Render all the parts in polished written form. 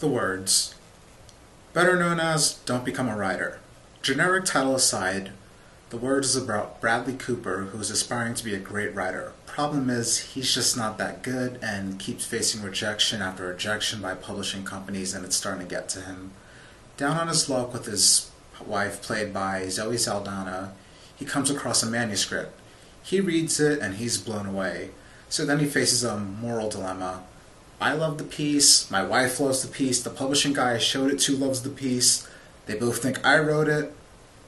The words, better known as Don't Become a Writer. Generic title aside, The Words is about Bradley Cooper, who is aspiring to be a great writer. Problem is, he's just not that good and keeps facing rejection after rejection by publishing companies, and it's starting to get to him. Down on his luck with his wife, played by Zoe Saldana, he comes across a manuscript. He reads it and he's blown away. So then he faces a moral dilemma. I love the piece, my wife loves the piece, the publishing guy I showed it to loves the piece, they both think I wrote it,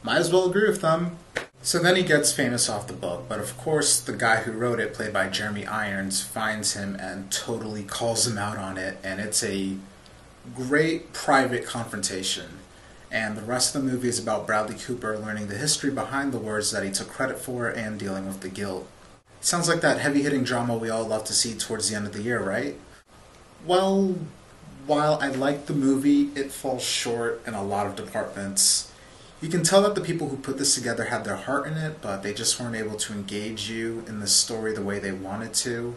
might as well agree with them. So then he gets famous off the book, but of course the guy who wrote it, played by Jeremy Irons, finds him and totally calls him out on it, and it's a great private confrontation. And the rest of the movie is about Bradley Cooper learning the history behind the words that he took credit for and dealing with the guilt. Sounds like that heavy-hitting drama we all love to see towards the end of the year, right? Well, while I like the movie, it falls short in a lot of departments. You can tell that the people who put this together had their heart in it, but they just weren't able to engage you in the story the way they wanted to.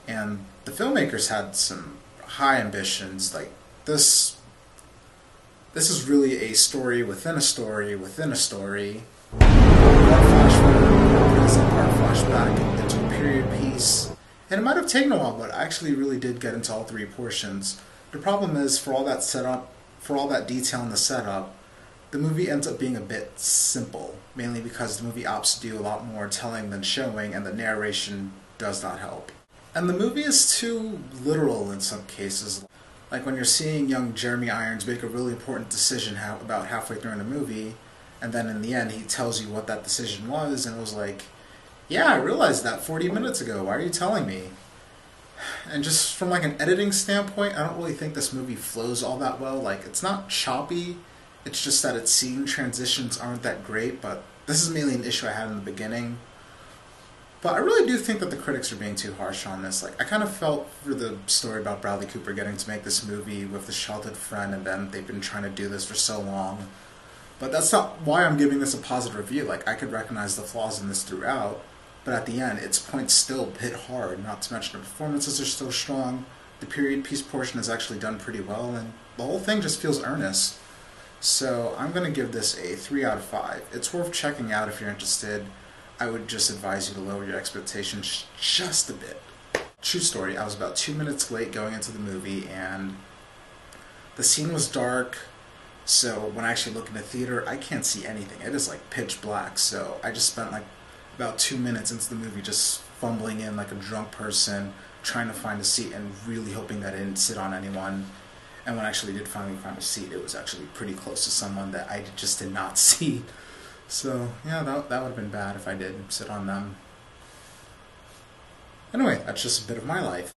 And the filmmakers had some high ambitions. Like, this is really a story within a story within a story. Part flash forward, present, part flashback into a period piece. And it might have taken a while, but I actually really did get into all three portions. The problem is, for all that setup, for all that detail in the setup, the movie ends up being a bit simple, mainly because the movie opts to do a lot more telling than showing, and the narration does not help. And the movie is too literal in some cases. Like when you're seeing young Jeremy Irons make a really important decision about halfway through in the movie, and then in the end he tells you what that decision was, and it was like, yeah, I realized that 40 minutes ago, why are you telling me? And just from like an editing standpoint, I don't really think this movie flows all that well. Like, it's not choppy, it's just that its scene transitions aren't that great, but this is mainly an issue I had in the beginning. But I really do think that the critics are being too harsh on this. Like, I kind of felt for the story about Bradley Cooper getting to make this movie with his childhood friend, and then they've been trying to do this for so long. But that's not why I'm giving this a positive review. Like, I could recognize the flaws in this throughout, but at the end, its points still hit hard, not to mention the performances are still strong, the period piece portion is actually done pretty well, and the whole thing just feels earnest. So I'm going to give this a 3 out of 5. It's worth checking out if you're interested. I would just advise you to lower your expectations just a bit. True story, I was about 2 minutes late going into the movie, and the scene was dark, so when I actually look in the theater, I can't see anything. It is like pitch black, so I just spent like about 2 minutes into the movie just fumbling in like a drunk person, trying to find a seat and really hoping that I didn't sit on anyone. And when I actually did finally find a seat, it was actually pretty close to someone that I just did not see. So yeah, that would have been bad if I did sit on them. Anyway, that's just a bit of my life.